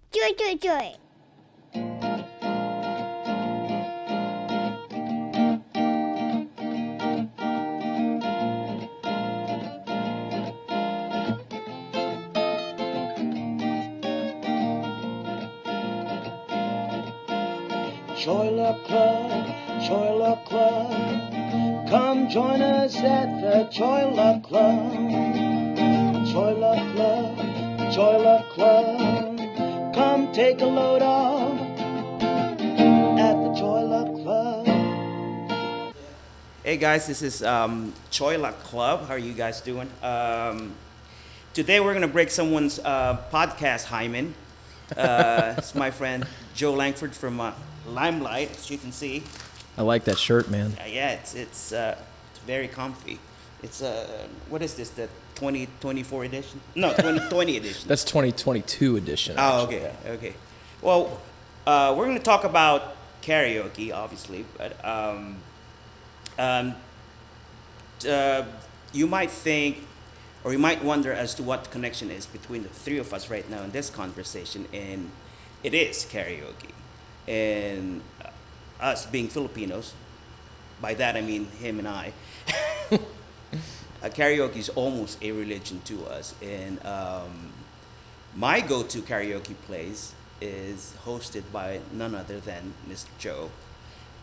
Choi, choi, choi. Choi Luck Club. Come join us at the Choi Luck Club. Choi Luck Club, Choi Luck Club. Come take a load off at the Choi Luck Club. Hey guys, this is Choi Luck Club. How are you guys doing? Today we're gonna break someone's podcast hymen. It's my friend Joe Lankford from Limelight, as you can see. I like that shirt, man. Yeah, it's very comfy. It's what is this? The 2024 edition? No, 2020 edition. That's 2022 edition. Oh, actually. okay, okay. Well, we're going to talk about karaoke, obviously, but um, you might think, or you might wonder as to what the connection is between the three of us right now in this conversation, and it is karaoke. And us being Filipinos, by that I mean him and I, karaoke is almost a religion to us. And my go-to karaoke place is hosted by none other than Mr. Joe.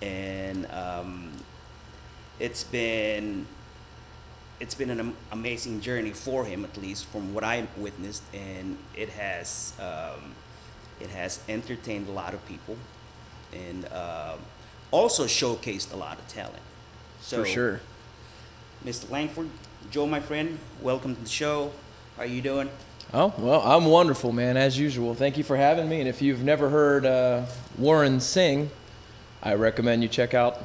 And it's been an amazing journey for him, at least from what I witnessed, and it has entertained a lot of people, and also showcased a lot of talent. So, For sure. Mr. Lankford, Joe, my friend, welcome to the show. How are you doing? Oh, well, I'm wonderful, man, as usual. Thank you for having me. And if you've never heard Warren sing, I recommend you check out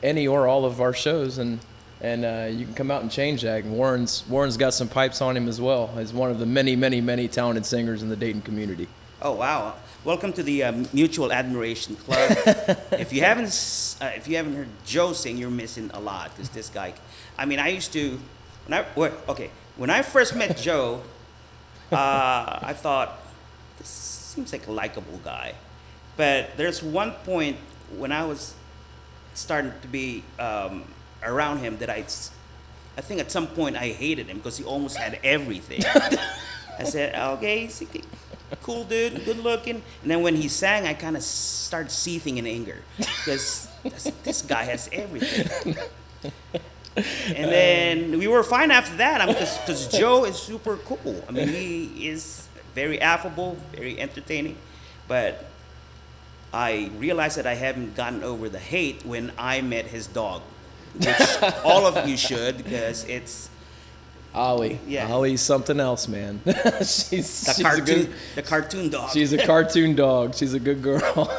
any or all of our shows, and you can come out and change that. And Warren's got some pipes on him as well. He's one of the many, many, many talented singers in the Dayton community. Oh wow! Welcome to the Mutual Admiration Club. If you haven't heard Joe sing, you're missing a lot. Because this guy, I mean, I used to when I first met Joe, I thought this seems like a likable guy, but there's one point when I was starting to be around him that I think at some point I hated him because he almost had everything. I said, okay, he's a cool dude, good looking. And then when he sang, I kind of started seething in anger because this guy has everything. And then we were fine after that because Joe is super cool. I mean, he is very affable, very entertaining. But I realized that I haven't gotten over the hate when I met his dog, which all of you should, because it's Ollie. Yeah. Ollie's something else, man. she's the cartoon dog. She's a cartoon dog. She's a good girl.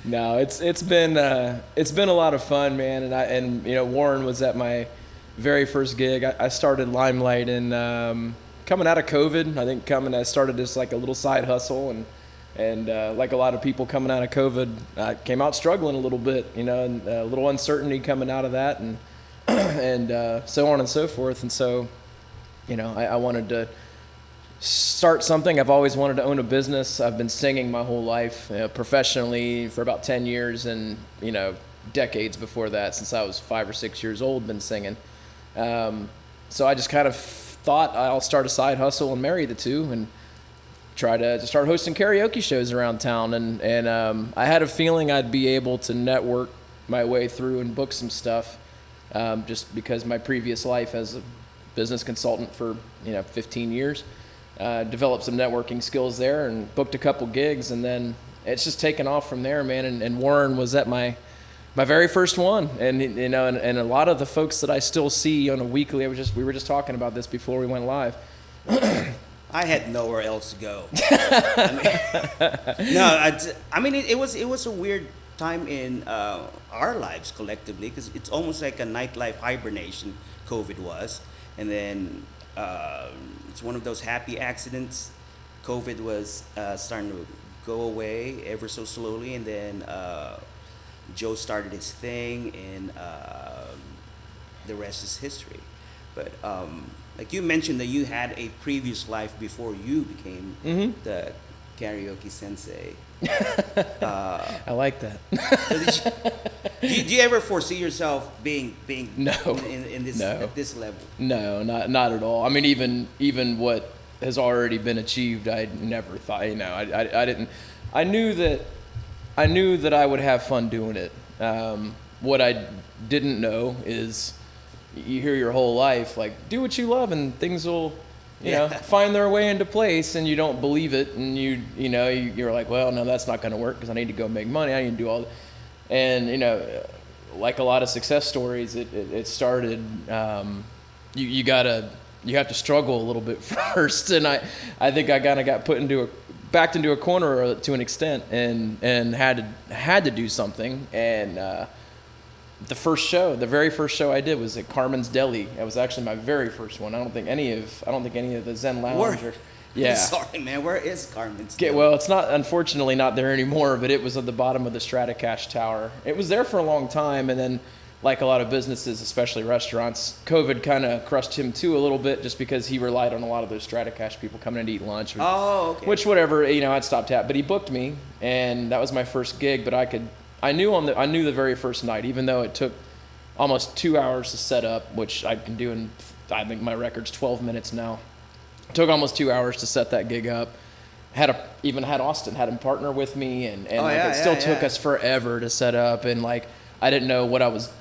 No, it's been a lot of fun, man. And you know, Warren was at my very first gig. I started Limelight in coming out of COVID. I started as like a little side hustle, and like a lot of people coming out of COVID, I came out struggling a little bit, you know, and a little uncertainty coming out of that, and so on and so forth. And so, you know, I wanted to start something. I've always wanted to own a business. I've been singing my whole life, professionally for about 10 years, and, you know, decades before that, since I was 5 or 6 years old, been singing. So I just kind of thought I'll start a side hustle and marry the two and try to start hosting karaoke shows around town. And I had a feeling I'd be able to network my way through and book some stuff, just because my previous life as a business consultant for 15 years, developed some networking skills there and booked a couple gigs, and then it's just taken off from there, man. And Warren was at my very first one, and and a lot of the folks that I still see on a weekly, we were just talking about this before we went live. I had nowhere else to go. I mean, it was a weird time in our lives collectively, because it's almost like a nightlife hibernation. COVID was, and then it's one of those happy accidents. COVID was starting to go away ever so slowly, and then Joe started his thing, and the rest is history. But like you mentioned that you had a previous life before you became the karaoke sensei. I like that. So do you ever foresee yourself being No. in this No. at this level? No, not at all. I mean, even what has already been achieved, I never thought. You know, I didn't. I knew that I would have fun doing it. What I didn't know is, you hear your whole life like, do what you love and things will, you know, find their way into place, and you don't believe it, and you're like, well, no, that's not going to work because I need to go make money. I need to do all that. And you know, like a lot of success stories, it started. You have to struggle a little bit first, and I think I kind of got backed into a corner to an extent, and had to do something. And the very first show I did was at Carmen's Deli. That was actually my very first one. I don't think any of the Zen Lounge. I'm sorry, man. Where is Carmen's? Well, it's unfortunately not there anymore, but it was at the bottom of the Stratacash Tower. It was there for a long time, and then, like a lot of businesses, especially restaurants, COVID kind of crushed him too a little bit, just because he relied on a lot of those Stratacash people coming in to eat lunch. Okay. Which, whatever, I'd stopped at. But he booked me, and that was my first gig. But I knew the very first night, even though it took almost 2 hours to set up, which I can do in, I think my record's 12 minutes now. It took almost 2 hours to set that gig up. Even had Austin, had him partner with me, and it still took us forever to set up. And like, I didn't know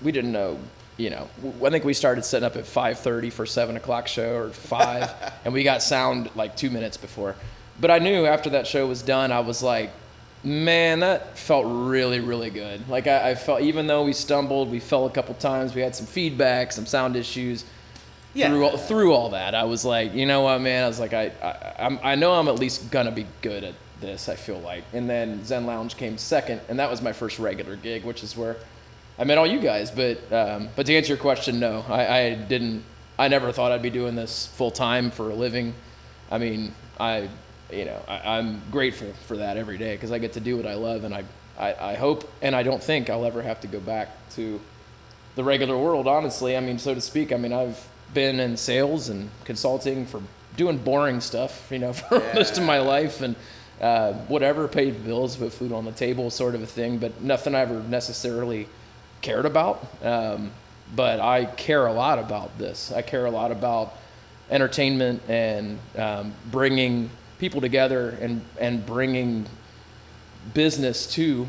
we didn't know, I think we started setting up at 5:30 for 7 o'clock show, or 5, and we got sound like 2 minutes before. But I knew after that show was done, I was like, man, that felt really, really good. Like I felt, even though we stumbled, we fell a couple times, we had some feedback, some sound issues. Yeah. Through all that, I was like, you know what, man? I was like, I know I'm at least gonna be good at this, I feel like. And then Zen Lounge came second, and that was my first regular gig, which is where I met all you guys. But to answer your question, no, I never thought I'd be doing this full time for a living. I mean, I'm grateful for that every day, because I get to do what I love, and I hope, and I don't think I'll ever have to go back to the regular world, honestly. I mean, so to speak. I mean, I've been in sales and consulting for doing boring stuff, for most of my life, and whatever, paid bills, put food on the table, sort of a thing, but nothing I ever necessarily cared about. But I care a lot about this. I care a lot about entertainment and bringing people together and bringing business to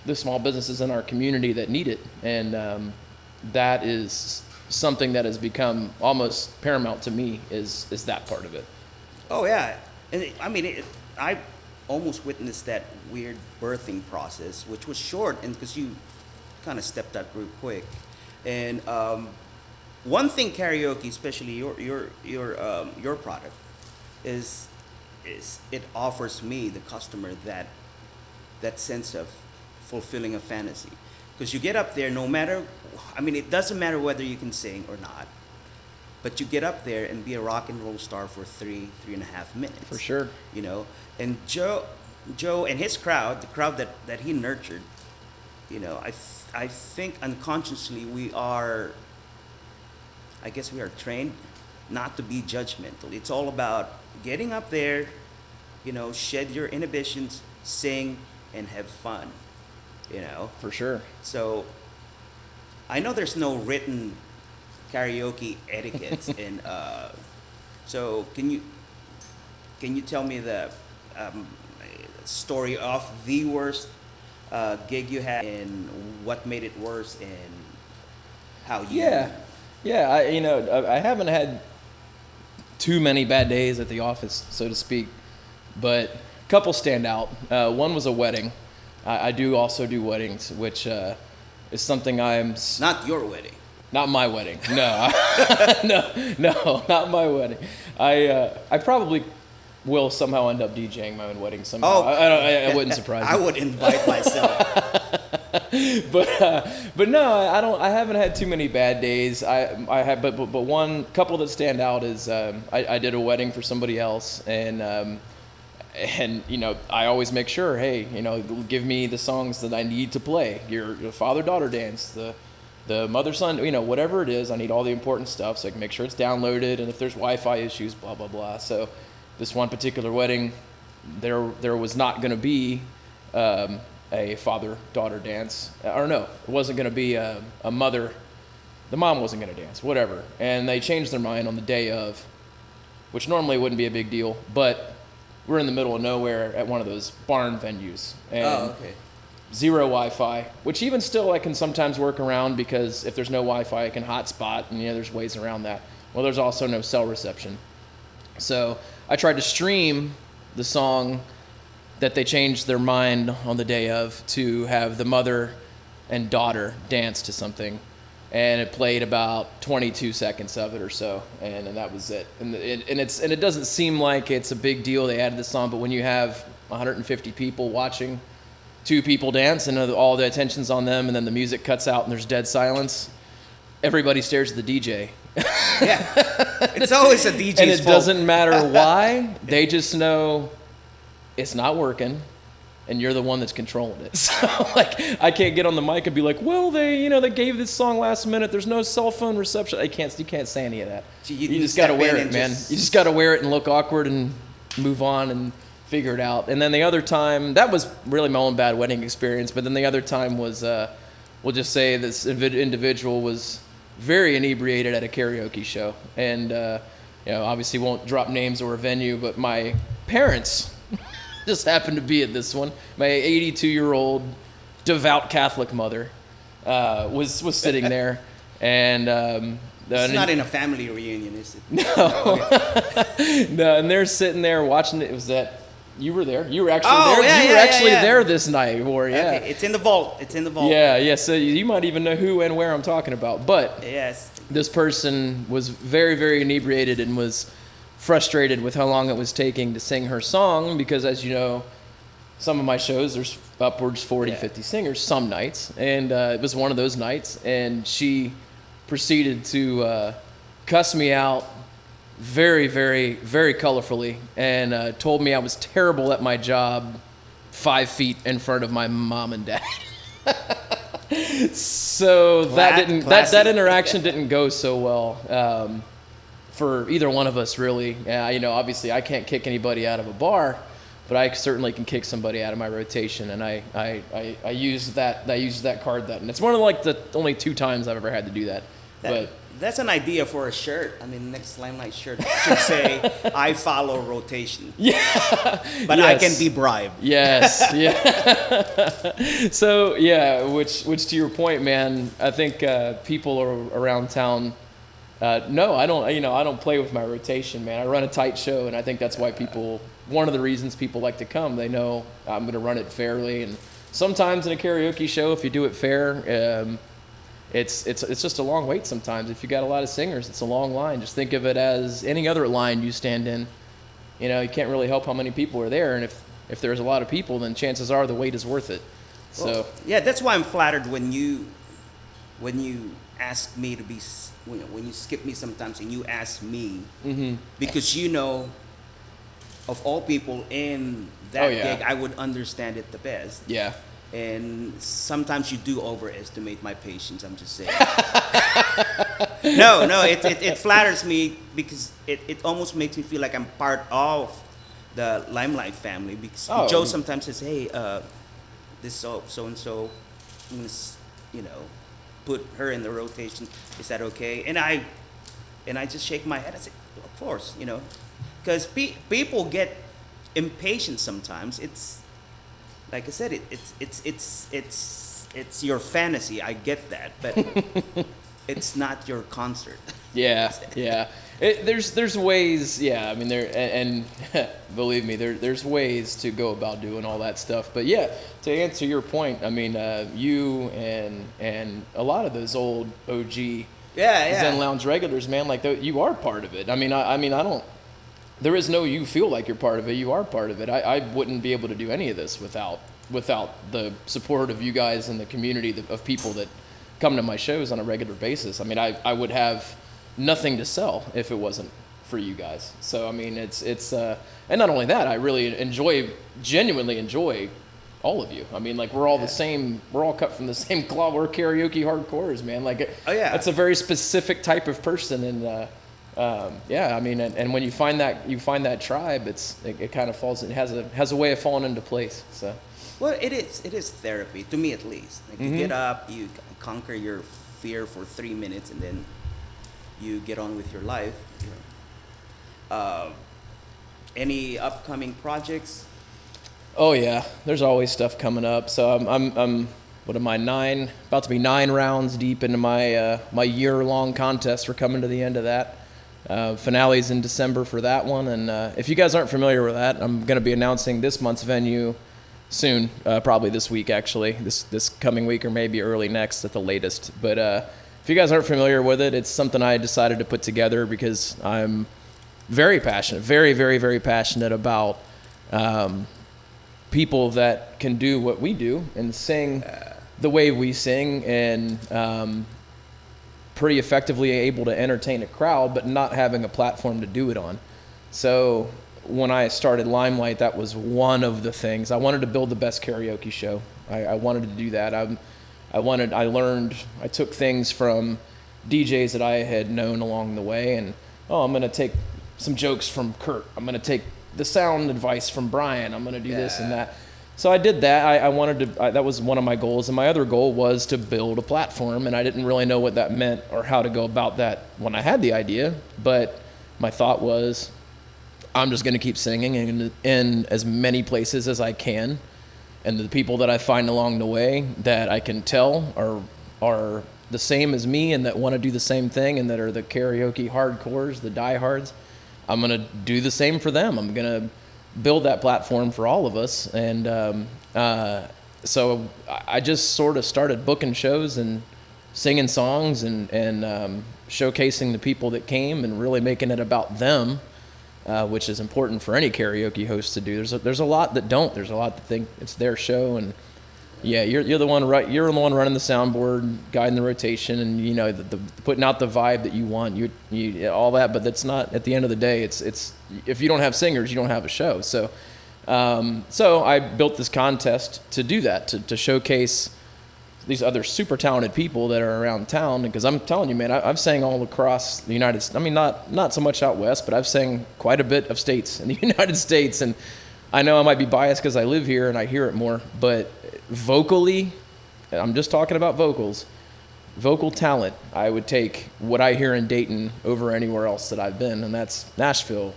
the small businesses in our community that need it. And that is something that has become almost paramount to me, is that part of it. Oh yeah, and I almost witnessed that weird birthing process, which was short, and because you kind of stepped up real quick. And one thing karaoke, especially your product, is it offers me, the customer, that sense of fulfilling a fantasy. Because you get up there, it doesn't matter whether you can sing or not, but you get up there and be a rock and roll star for 3.5 minutes. For sure. And Joe and his crowd, the crowd that he nurtured, I think unconsciously we are trained not to be judgmental. It's all about getting up there, shed your inhibitions, sing, and have fun. For sure. So I know there's no written karaoke etiquette, and so can you tell me the story of the worst gig you had, and what made it worse, and how you? Yeah. I haven't had too many bad days at the office, so to speak, but a couple stand out. One was a wedding. I do also do weddings, which is something I'm... Not your wedding. Not my wedding. No. No, not my wedding. I probably will somehow end up DJing my own wedding somehow. Oh, I wouldn't surprise me. I would invite myself. But no, I haven't had too many bad days. I have, but one couple that stand out is I did a wedding for somebody else, and I always make sure, hey, give me the songs that I need to play. Your father-daughter dance, the the mother son, whatever it is, I need all the important stuff so I can make sure it's downloaded, and if there's Wi-Fi issues, blah blah blah. So this one particular wedding, there was not going to be a father-daughter dance, or no, it wasn't going to be a mother. The mom wasn't going to dance, whatever, and they changed their mind on the day of, which normally wouldn't be a big deal, but we're in the middle of nowhere at one of those barn venues, and zero Wi-Fi, which even still I can sometimes work around, because if there's no Wi-Fi, I can hotspot, and there's ways around that. Well, there's also no cell reception. So I tried to stream the song that they changed their mind on the day of to have the mother and daughter dance to something, and it played about 22 seconds of it or so, and that was it. And it doesn't seem like it's a big deal they added this song, but when you have 150 people watching two people dance and all the attention's on them, and then the music cuts out and there's dead silence, everybody stares at the DJ. Yeah, it's always a DJ's and it fault. Doesn't matter why, they just know it's not working, and you're the one that's controlling it. So, I can't get on the mic and be like, well, they gave this song last minute. There's no cell phone reception. You can't say any of that. You just got to wear it, man. You just got to wear it and look awkward and move on and figure it out. And then the other time, that was really my own bad wedding experience. But then the other time was, we'll just say this individual was very inebriated at a karaoke show. And, obviously won't drop names or a venue, but my parents just happened to be at this one. My 82-year-old devout Catholic mother was sitting there, and it's not in a family reunion, is it? No, no. And they're sitting there watching it. It was that you were there. You were actually there. You were actually there this night, or yeah. Okay, it's in the vault. It's in the vault. Yeah. So you might even know who and where I'm talking about. But yes, this person was very, very inebriated and was frustrated with how long it was taking to sing her song, because as you know, some of my shows there's upwards 50 singers some nights, and it was one of those nights, and she proceeded to cuss me out very, very, very colorfully, and told me I was terrible at my job 5 feet in front of my mom and dad. So that interaction didn't go so well for either one of us, really. Obviously I can't kick anybody out of a bar, but I certainly can kick somebody out of my rotation, and I used that card and it's one of the only 2 times I've ever had to do that. But that's an idea for a shirt. I mean, next Limelight shirt should say, "I follow rotation." Yeah, but yes. I can be bribed. Yes, yeah. So yeah, which to your point, man, I think people around town. No, I don't. I don't play with my rotation, man. I run a tight show, and I think that's why one of the reasons people like to come. They know I'm going to run it fairly, and sometimes in a karaoke show, if you do it fair, it's just a long wait. Sometimes if you got a lot of singers, it's a long line. Just think of it as any other line you stand in. You can't really help how many people are there, and if there's a lot of people, then chances are the wait is worth it. So yeah, that's why I'm flattered when you ask me to be. When you skip me sometimes and you ask me, because of all people in that gig, I would understand it the best. Yeah. And sometimes you do overestimate my patience, I'm just saying. No, it flatters me, because it almost makes me feel like I'm part of the Limelight family, because Joe sometimes says, hey, this so-and-so, I'm going to, put her in the rotation. Is that okay? And I just shake my head. I say, of course, because people get impatient sometimes. It's like I said, it's your fantasy. I get that, but it's not your concert. Yeah. There's ways. Yeah, I mean and believe me, there's ways to go about doing all that stuff. But yeah, to answer your point, I mean, you and a lot of those old OG Zen Lounge regulars, man, you are part of it. I mean, I don't. There is no you feel like you're part of it. You are part of it. I wouldn't be able to do any of this without the support of you guys and the community of people that come to my shows on a regular basis. I mean, I would have nothing to sell if it wasn't for you guys. So I mean, it's and not only that, I really genuinely enjoy all of you. I mean, like, we're all the same. We're all cut from the same cloth. We're karaoke hardcores, man. Like, Oh, yeah. that's a very specific type of person, and yeah, I mean, and when you find that tribe, it kind of falls. It has a way of falling into place. So, Well, it is therapy to me at least. Like you get up, you conquer your fear for 3 minutes, and then you get on with your life. You know. Any upcoming projects? oh yeah, there's always stuff coming up. So I'm what am I, about to be 9 rounds deep into my my year-long contest. We're coming to the end of that. Finale's in December for that one, and if you guys aren't familiar with that, I'm going to be announcing this month's venue soon, probably this week actually, this coming week or maybe early next at the latest. But if you guys aren't familiar with it, it's something I decided to put together because I'm very passionate, very, very, very passionate about people that can do what we do and sing the way we sing, and pretty effectively able to entertain a crowd, but not having a platform to do it on. So when I started Limelight, that was one of the things. I wanted to build the best karaoke show. I wanted to do that. I took things from DJs that I had known along the way, and I'm going to take some jokes from Kurt. I'm going to take the sound advice from Brian. I'm going to do this and that. So I did that. I wanted to, that was one of my goals. And my other goal was to build a platform. And I didn't really know what that meant or how to go about that when I had the idea. But my thought was, I'm just going to keep singing in as many places as I can. And the people that I find along the way that I can tell are the same as me and that want to do the same thing and that are the karaoke hardcores, the diehards, I'm going to do the same for them. I'm going to build that platform for all of us. And so I just sort of started booking shows and singing songs and showcasing the people that came and really making it about them, which is important for any karaoke host to do. There's a lot that don't. There's a lot that think it's their show, and yeah, you're the one running the soundboard, guiding the rotation, and you know the putting out the vibe that you want. You all that, but that's not at the end of the day. It's if you don't have singers, you don't have a show. So I built this contest to do that, to showcase these other super talented people that are around town. Because I'm telling you, man, I've sang all across the United States. I mean, not so much out west, but I've sang quite a bit of states in the United States. And I know I might be biased because I live here and I hear it more, but vocally, I'm just talking about vocal talent, I would take what I hear in Dayton over anywhere else that I've been, and that's Nashville,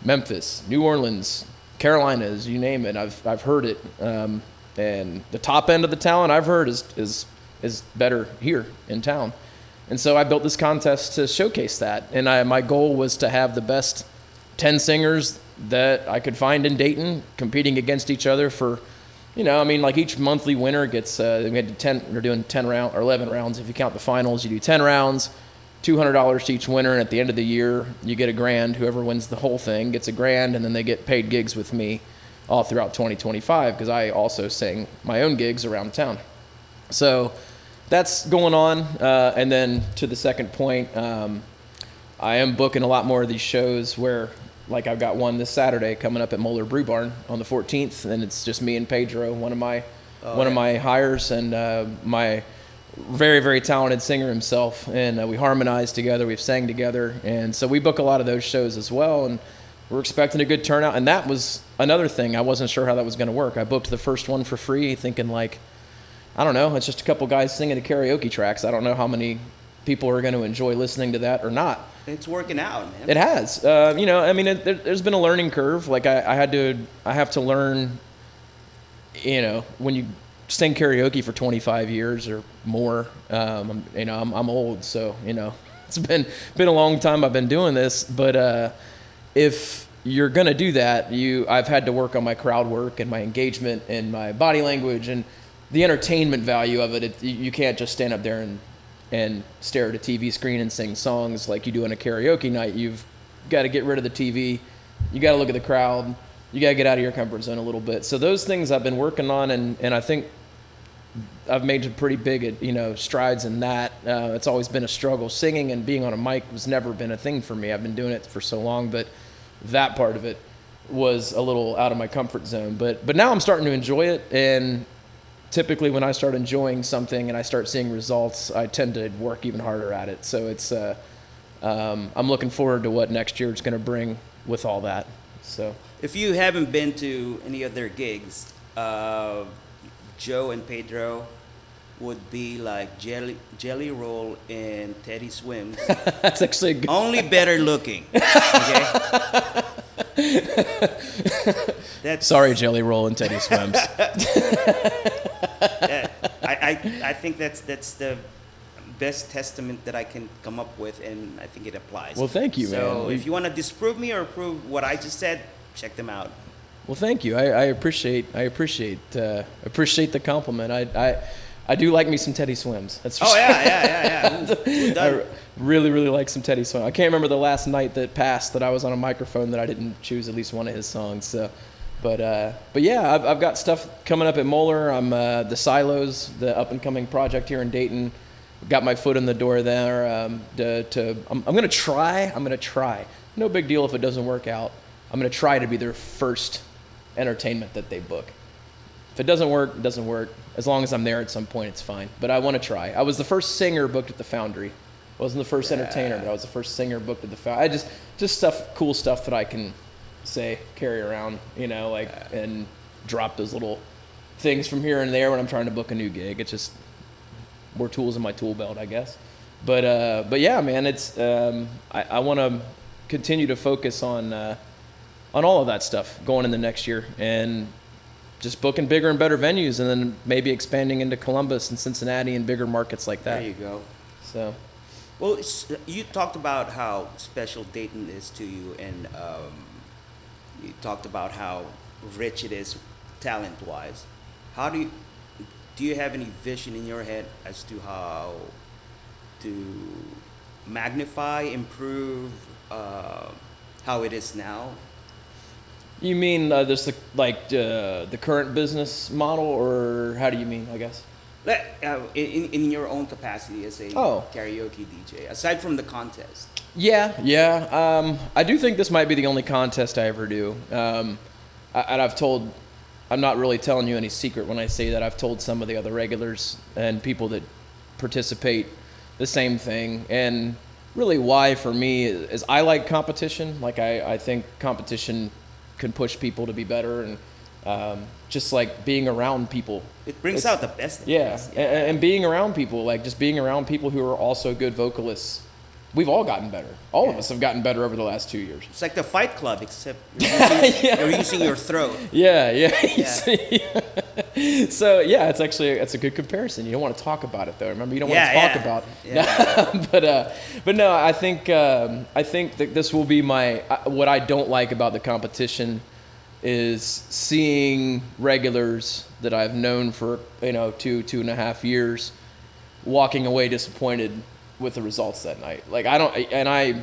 Memphis, New Orleans, Carolinas, you name it. I've heard it, and the top end of the talent I've heard is better here in town. And so I built this contest to showcase that, and my goal was to have the best 10 singers that I could find in Dayton competing against each other for, like each monthly winner gets, we're doing 10 rounds or 11 rounds. If you count the finals, you do 10 rounds, $200 to each winner. And at the end of the year, you get $1,000. Whoever wins the whole thing gets $1,000. And then they get paid gigs with me all throughout 2025 because I also sing my own gigs around town. So that's going on. And then to the second point, I am booking a lot more of these shows where, like, I've got one this Saturday coming up at Moeller Brew Barn on the 14th, and it's just me and Pedro, one of my hires, and my very, very talented singer himself, and we harmonize together, we've sang together, and so we book a lot of those shows as well, and we're expecting a good turnout. And that was another thing. I wasn't sure how that was going to work. I booked the first one for free, thinking, like, I don't know, it's just a couple guys singing the karaoke tracks. I don't know how many people are going to enjoy listening to that or not. It's working out, man. It has. There's been a learning curve. Like I have to learn, when you sing karaoke for 25 years or more, I'm old, so, it's been a long time I've been doing this, but if you're going to do that, I've had to work on my crowd work and my engagement and my body language and the entertainment value of it. You can't just stand up there and stare at a TV screen and sing songs like you do on a karaoke night. You've got to get rid of the TV. You got to look at the crowd. You got to get out of your comfort zone a little bit. So those things I've been working on, and I think I've made some pretty big, strides in that. It's always been a struggle. Singing and being on a mic was never been a thing for me. I've been doing it for so long, but that part of it was a little out of my comfort zone. But now I'm starting to enjoy it, and typically when I start enjoying something and I start seeing results, I tend to work even harder at it. So it's I'm looking forward to what next year is going to bring with all that. So If you haven't been to any of their gigs, Joe and Pedro would be like Jelly Roll and Teddy Swims, that's actually a good. only better looking. Okay, that's Sorry, Jelly Roll and Teddy Swims. I think that's the best testament that I can come up with, and I think it applies. Well, thank you, so man. if you want to disprove me or prove what I just said, check them out. Well, thank you. I appreciate the compliment. I do like me some Teddy Swims. That's for Oh sure. yeah. Who I doesn't? really like some Teddy Swims. I can't remember the last night that passed that I was on a microphone that I didn't choose at least one of his songs. So, but yeah, I've got stuff coming up at Moeller. I'm the Silos, the up and coming project here in Dayton. Got my foot in the door there. I'm gonna try. No big deal if it doesn't work out. I'm gonna try to be their first entertainment that they book. If it doesn't work, it doesn't work. As long as I'm there at some point, it's fine. But I want to try. I was the first singer booked at the Foundry. I wasn't the first entertainer, but I was the first singer booked at the Foundry. I just cool stuff that I can say, carry around, and drop those little things from here and there when I'm trying to book a new gig. It's just more tools in my tool belt, I guess. But yeah, man, it's I want to continue to focus on all of that stuff going into next year, and just booking bigger and better venues, and then maybe expanding into Columbus and Cincinnati and bigger markets like that. There you go. So, Well, you talked about how special Dayton is to you, and you talked about how rich it is talent-wise. How do you have any vision in your head as to how to magnify, improve how it is now? you mean just the current business model, or how do you mean? I guess. In your own capacity as a Oh. karaoke DJ, aside from the contest. Yeah. I do think this might be the only contest I ever do. And I'm not really telling you any secret when I say that I've told some of the other regulars and people that participate the same thing. And really why for me is I like competition. Like I think competition can push people to be better, and just like being around people. It brings out the best in Yeah, us. and being around people, like just being around people who are also good vocalists. We've all gotten better. All of us have gotten better over the last 2 years. It's like the Fight Club, except you're using your throat. Yeah. Yeah. So yeah, it's a good comparison. You don't want to talk about it though. Remember, you don't want to talk about. Yeah. But no, I think that this will be what I don't like about the competition is seeing regulars that I've known for 2.5 years walking away disappointed with the results that night. Like I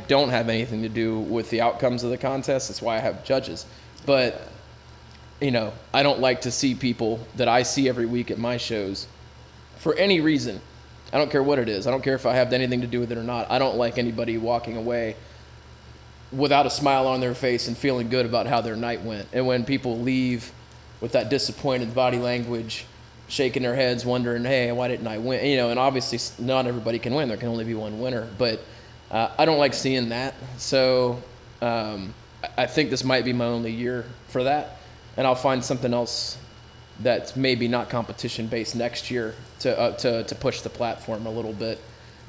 don't have anything to do with the outcomes of the contest. That's why I have judges. But I don't like to see people that I see every week at my shows for any reason. I don't care what it is. I don't care if I have anything to do with it or not. I don't like anybody walking away without a smile on their face and feeling good about how their night went. And when people leave with that disappointed body language, shaking their heads, wondering, hey, why didn't I win? And obviously not everybody can win. There can only be one winner. But I don't like seeing that. So I think this might be my only year for that. And I'll find something else that's maybe not competition based next year to push the platform a little bit.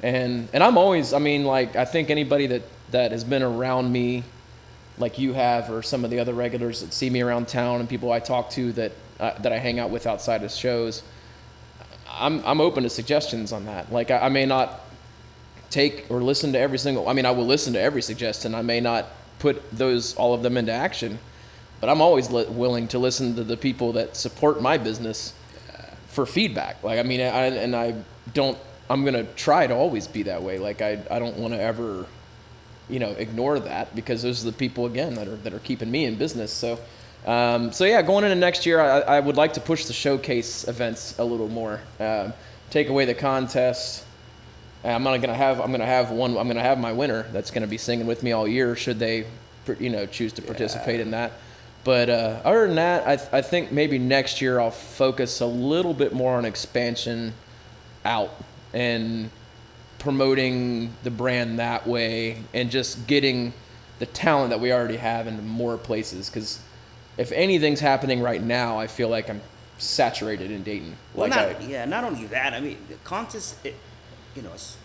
And I'm always, I think anybody that has been around me like you have, or some of the other regulars that see me around town and people I talk to that I hang out with outside of shows, I'm open to suggestions on that. Like I may not take or listen to every single, I will listen to every suggestion. I may not put all of them into action, but I'm always willing to listen to the people that support my business for feedback. I'm going to try to always be that way. Like I don't want to ever, ignore that, because those are the people again that are keeping me in business. So yeah, going into next year, I would like to push the showcase events a little more. Take away the contest. I'm going to have my winner that's going to be singing with me all year, should they, choose to participate in that. But other than that, I think maybe next year I'll focus a little bit more on expansion out and promoting the brand that way and just getting the talent that we already have into more places. Because if anything's happening right now, I feel like I'm saturated in Dayton. Well, not only that. I mean, the contest, it's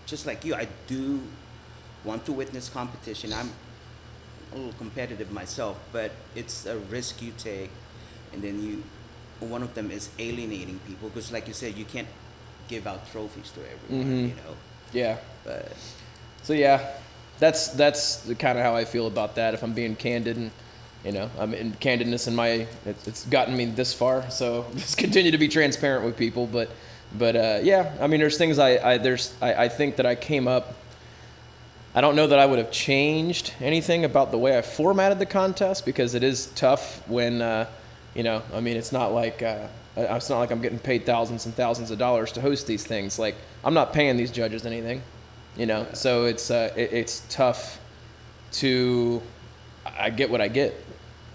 just like you. I do want to witness competition. I'm a little competitive myself, but it's a risk you take, and then one of them is alienating people because, like you said, you can't give out trophies to everyone. Yeah. But So yeah, that's kind of how I feel about that. If I'm being candid, and I'm in candidness in it's gotten me this far. So just continue to be transparent with people. But yeah, I mean, there's things I think that I came up. I don't know that I would have changed anything about the way I formatted the contest because it is tough when, I mean, it's not like I'm getting paid thousands and thousands of dollars to host these things. Like, I'm not paying these judges anything, so it's tough to, I get what I get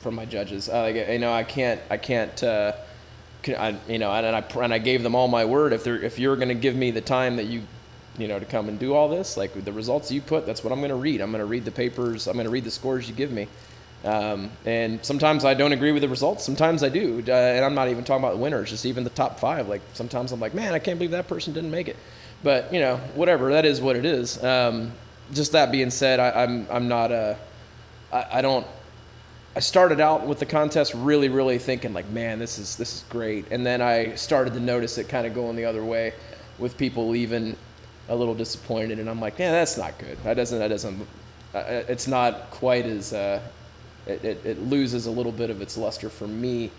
from my judges. And I gave them all my word. If you're going to give me the time that to come and do all this, like the results you put, that's what I'm going to read. I'm going to read the papers. I'm going to read the scores you give me. And sometimes I don't agree with the results. Sometimes I do. And I'm not even talking about the winners, just even the top 5. Like sometimes I'm like, man, I can't believe that person didn't make it. But whatever, that is what it is. Just that being said, I'm not I started out with the contest really, really thinking like, man, this is great. And then I started to notice it kind of going the other way with people leaving a little disappointed, and I'm like, yeah, that's not good. That doesn't. It's not quite as. It loses a little bit of its luster for me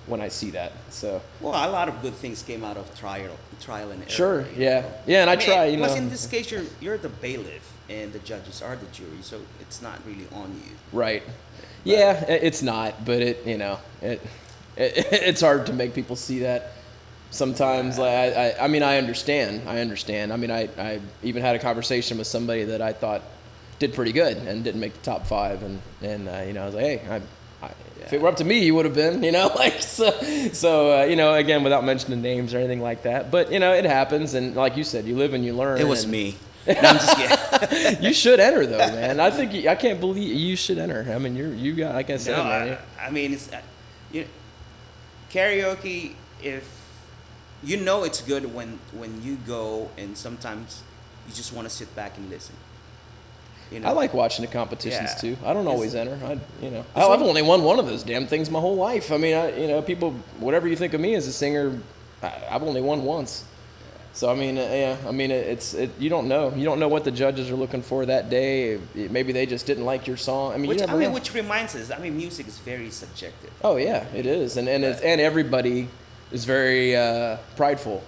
when I see that. So. Well, a lot of good things came out of trial and error. Sure. Yeah. Yeah, and I try. Plus, in this case, you're the bailiff, and the judges are the jury, so it's not really on you. Right. Yeah, it's not, but it's hard to make people see that. Sometimes, I mean, I understand. I mean, I even had a conversation with somebody that I thought did pretty good and didn't make the top 5, and I was like, hey, if it were up to me, you would have been, like so. Again, without mentioning names or anything like that, but it happens, and like you said, you live and you learn. It was me. No, I'm just kidding. You should enter though, man. I can't believe you should enter. I mean, you got, like I said, man. I mean, it's karaoke. If it's good when you go, and sometimes you just want to sit back and listen. I like watching the competitions too. I don't always enter. I've only won one of those damn things my whole life. I mean, people, whatever you think of me as a singer, I've only won once. So I mean, you don't know what the judges are looking for that day. Maybe they just didn't like your song. I mean, which reminds us. I mean, music is very subjective. Oh yeah, it is, and everybody is very prideful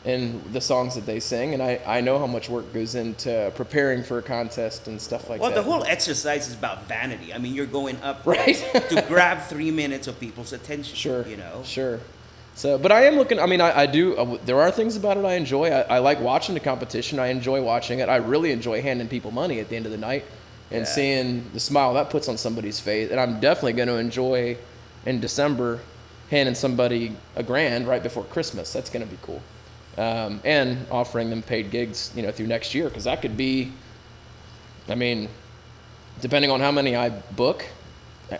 in the songs that they sing, and I know how much work goes into preparing for a contest and stuff like that. Well, the whole exercise is about vanity. I mean, you're going up right to grab 3 minutes of people's attention. Sure, sure. So, but I am looking. I mean, I do. There are things about it I enjoy. I like watching the competition. I enjoy watching it. I really enjoy handing people money at the end of the night and seeing the smile that puts on somebody's face. And I'm definitely going to enjoy in December handing somebody $1,000 right before Christmas. That's going to be cool. And offering them paid gigs, through next year, because that could be. I mean, depending on how many I book.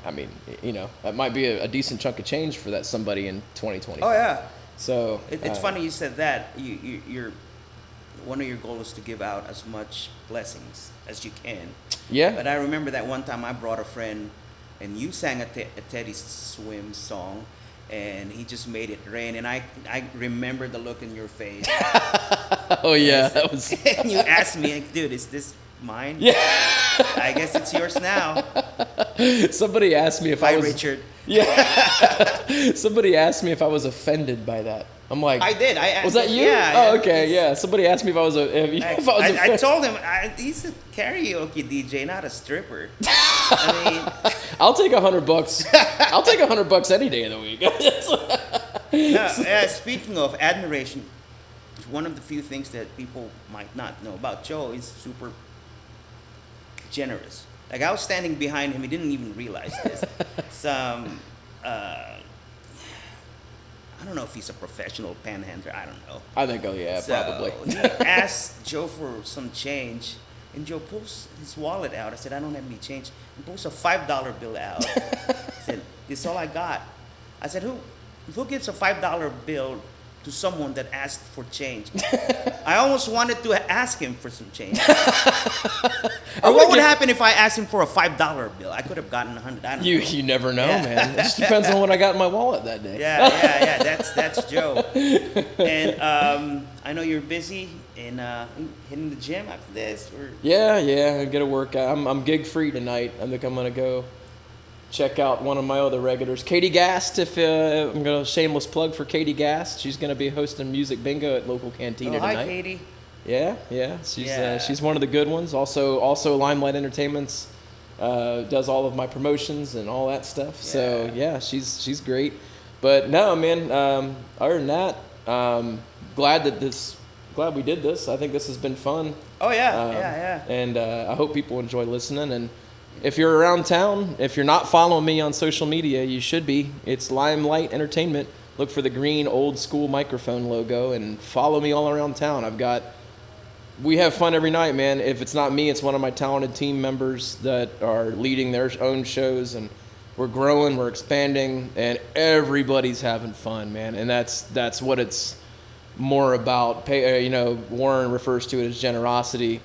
I mean, that might be a decent chunk of change for that somebody in 2020. Oh yeah. So it's funny you said that. You're one of your goals is to give out as much blessings as you can. Yeah. But I remember that one time I brought a friend, and you sang a Teddy Swim song, and he just made it rain, and I remember the look in your face. Oh yeah, that was. And you asked me, dude, is this mine? Yeah. I guess it's yours now. Somebody asked me if I was. Richard. Yeah. Somebody asked me if I was offended by that. I'm like. I did. Was that you? Yeah. Oh, okay. Yeah. Somebody asked me if I was I told him he's a karaoke DJ, not a stripper. I mean, I'll take $100. I'll take $100 any day of the week. Speaking of admiration, one of the few things that people might not know about Joe is super generous. Like, I was standing behind him, he didn't even realize this. some. I don't know if he's a professional panhandler. I don't know. I think, oh yeah, So probably. he asked Joe for some change, and Joe pulls his wallet out. I said, I don't have any change. He pulls a $5 bill out. He said, this is all I got. I said, who gives a $5 bill to someone that asked for change? I almost wanted to ask him for some change. Or what would happen if I asked him for a $5 bill? I could have gotten 100. I don't know. You never know, Yeah. man. It just depends on what I got in my wallet that day. Yeah. That's Joe. And I know you're busy and hitting the gym after this. Or Yeah, I get a workout. I'm gig free tonight. I think I'm gonna go check out one of my other regulars, Katie Gast. If I'm gonna shameless plug for Katie Gast, she's gonna be hosting music bingo at local cantina hi, tonight. Katie. Yeah. Yeah. She's one of the good ones. Also Limelight Entertainment's does all of my promotions and all that stuff. So yeah, she's great. But no, man. Other than that, glad we did this. I think this has been fun. Oh yeah. And I hope people enjoy listening. And if you're around town, if you're not following me on social media, you should be. It's Limelight Entertainment. Look for the green old school microphone logo and follow me all around town. We have fun every night, man. If it's not me, it's one of my talented team members that are leading their own shows, and we're growing, we're expanding, and everybody's having fun, man. And that's what it's more about. Warren refers to it as generosity.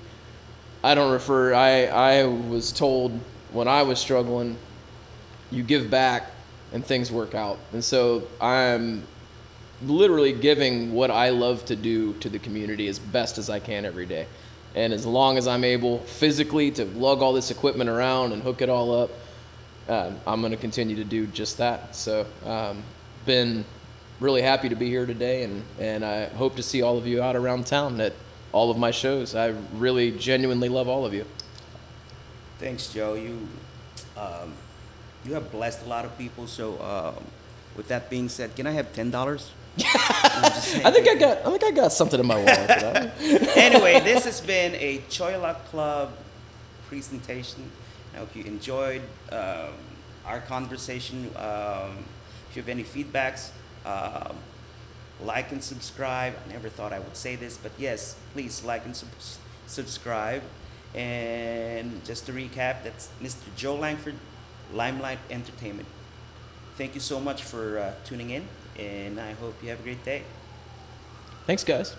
I was told when I was struggling, you give back and things work out. And so I'm literally giving what I love to do to the community as best as I can every day. And as long as I'm able physically to lug all this equipment around and hook it all up, I'm going to continue to do just that. So been really happy to be here today, and I hope to see all of you out around town at all of my shows. I really genuinely love all of you. Thanks, Joe. You have blessed a lot of people. So with that being said, can I have $10? I think I got something in my wallet for that. Anyway, this has been a Choi Club presentation. I hope you enjoyed our conversation. If you have any feedbacks, like and subscribe. I never thought I would say this, but yes, please like and subscribe. And just to recap, that's Mr. Joe Lankford, Limelight Entertainment. Thank you so much for tuning in, and I hope you have a great day. Thanks, guys.